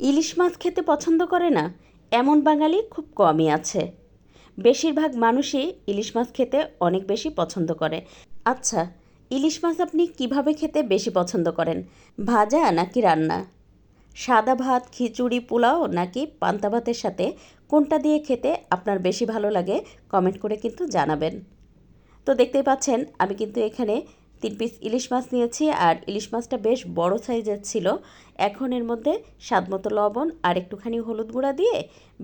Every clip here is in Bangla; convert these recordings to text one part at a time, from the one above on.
ইলিশ মাছ খেতে পছন্দ করে না এমন বাঙালি খুব কমই আছে। বেশিরভাগ মানুষই ইলিশ মাছ খেতে অনেক বেশি পছন্দ করে। আচ্ছা, ইলিশ মাছ আপনি কিভাবে খেতে বেশি পছন্দ করেন? ভাজা নাকি রান্না? সাদা ভাত, খিচুড়ি, পোলাও নাকি পান্তা ভাতের সাথে কোনটা দিয়ে খেতে আপনার বেশি ভালো লাগে? কমেন্ট করে কিন্তু জানাবেন। তো দেখতেই পাচ্ছেন আমি কিন্তু এখানে 3 পিস ইলিশ মাছ নিয়েছি, আর ইলিশ মাছটা বেশ বড় সাইজের ছিল। এখন এর মধ্যে স্বাদমতো লবণ আর একটুখানি হলুদ গুঁড়া দিয়ে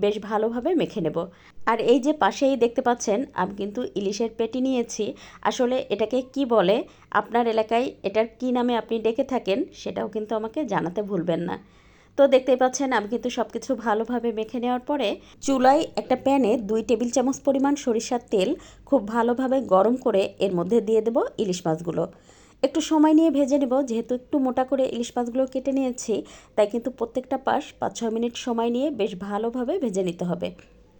বেশ ভালোভাবে মেখে নেব। আর এই যে পাশেই দেখতে পাচ্ছেন আমি কিন্তু ইলিশের পেটি নিয়েছি। আসলে এটাকে কি বলে, আপনার এলাকায় এটার কি নামে আপনি ডেকে থাকেন সেটাও কিন্তু আমাকে জানাতে ভুলবেন না। তো দেখতেই পাচ্ছেন আমি কিন্তু সব কিছু ভালোভাবে মেখে নেওয়ার পরে চুলায় একটা প্যানে 2 টেবিল চামচ পরিমাণ সরিষার তেল খুব ভালোভাবে গরম করে এর মধ্যে দিয়ে দেব ইলিশ মাছগুলো। একটু সময় নিয়ে ভেজে নেব, যেহেতু একটু মোটা করে ইলিশ মাছগুলো কেটে নিয়েছি, তাই কিন্তু প্রত্যেকটা পাশ 5-6 মিনিট সময় নিয়ে বেশ ভালোভাবে ভেজে নিতে হবে।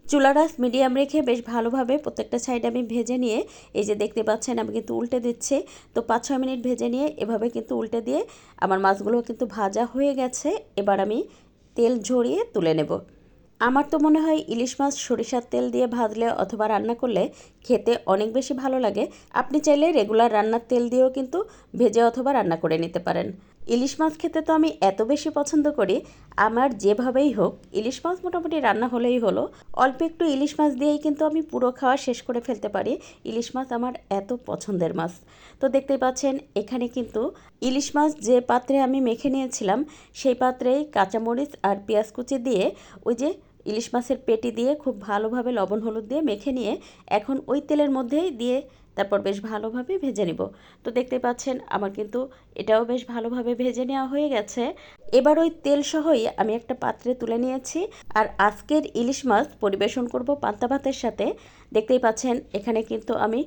চুলার আঁচ মিডিয়াম রেখে বেশ ভালোভাবে প্রত্যেকটা সাইড আমি ভেজে নিয়ে এই যে দেখতে পাচ্ছেন আমি কিন্তু উল্টে দিচ্ছি। তো 5-6 মিনিট ভেজে নিয়ে এভাবে কিন্তু উল্টে দিয়ে আমার মাছগুলো কিন্তু ভাজা হয়ে গেছে। এবার আমি তেল ঝরিয়ে তুলে নেব। আমার তো মনে হয় ইলিশ মাছ সরিষার তেল দিয়ে ভাজলে অথবা রান্না করলে খেতে অনেক বেশি ভালো লাগে। আপনি চাইলে রেগুলার রান্নার তেল দিয়েও কিন্তু ভেজে অথবা রান্না করে নিতে পারেন। ইলিশ মাছ খেতে তো আমি এত বেশি পছন্দ করি, আমার যেভাবেই হোক ইলিশ মাছ মোটামুটি রান্না হলেই হলো। অল্প একটু ইলিশ মাছ দিয়েই কিন্তু আমি পুরো খাওয়া শেষ করে ফেলতে পারি। ইলিশ মাছ আমার এত পছন্দের মাছ। তো দেখতেই পাচ্ছেন এখানে কিন্তু ইলিশ মাছ যে পাত্রে আমি মেখে নিয়েছিলাম সেই পাত্রেই কাঁচামরিচ আর পেঁয়াজ কুচি দিয়ে ওই যে ইলিশ মাছের পেটি দিয়ে খুব ভালোভাবে লবণ হলুদ দিয়ে মেখে নিয়ে এখন ওই তেলের মধ্যেই দিয়ে তারপর বেশ ভালোভাবে ভেজে নিব। তো দেখতে পাচ্ছেন আমার কিন্তু এটাও বেশ ভালোভাবে ভেজে নেওয়া হয়ে গেছে। এবার ওই তেল সহই আমি একটা পাত্রে তুলে নিয়েছি। আর আজকের ইলিশ মাছ পরিবেশন করব পান্তা ভাতের সাথে। দেখতেই পাচ্ছেন এখানে কিন্তু আমি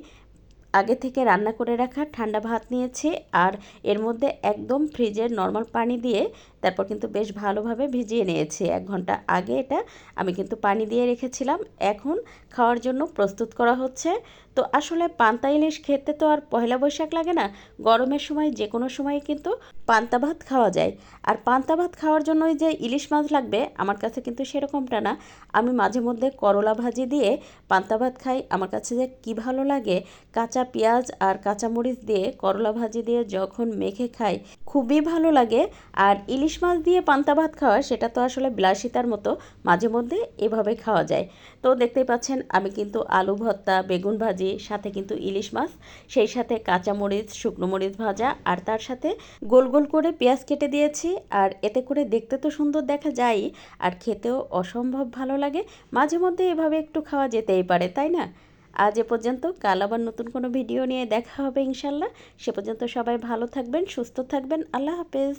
আগে থেকে রান্না করে রাখা ঠান্ডা ভাত নিয়েছি, আর এর মধ্যে একদম ফ্রিজের নর্মাল পানি দিয়ে তারপর কিন্তু বেশ ভালোভাবে ভিজিয়ে নিয়েছি। 1 ঘন্টা আগে এটা আমি কিন্তু পানি দিয়ে রেখেছিলাম। এখন খাওয়ার জন্য প্রস্তুত করা হচ্ছে। তো আসলে পান্তা ইলিশ খেতে তো আর পয়লা বৈশাখ লাগে না, গরমের সময় যে কোনো সময় কিন্তু পান্তা ভাত খাওয়া যায়। আর পান্তা ভাত খাওয়ার জন্যই যে ইলিশ মাছ লাগবে আমার কাছে কিন্তু সেরকমটা না। আমি মাঝে মধ্যে করলা ভাজি দিয়ে পান্তা ভাত খাই, আমার কাছে যে কী ভালো লাগে। কাঁচা পেঁয়াজ আর কাঁচামরিচ দিয়ে করলা ভাজি দিয়ে যখন মেখে খাই খুবই ভালো লাগে। আর ইলিশ মাছ দিয়ে পান্তা ভাত খাওয়া সেটা তো আসলে বিলাসিতার মতো, মাঝে মধ্যে এভাবে খাওয়া যায়। তো দেখতেই পাচ্ছেন আমি কিন্তু আলু ভর্তা, বেগুন ভাজি, সাথে কিন্তু ইলিশ মাছ, সেই সাথে কাঁচামরিচ, শুকনো মরিচ ভাজা, আর তার সাথে গোল গোল করে পেঁয়াজ কেটে দিয়েছি। আর এতে করে দেখতে তো সুন্দর দেখা যায়, আর খেতেও অসম্ভব ভালো লাগে। মাঝে মধ্যে এভাবে একটু খাওয়া যেতেই পারে, তাই না? আজ এ পর্যন্ত, কাল আবার নতুন কোনো ভিডিও নিয়ে দেখা হবে ইনশাল্লাহ। সে পর্যন্ত সবাই ভালো থাকবেন, সুস্থ থাকবেন। আল্লাহ হাফেজ।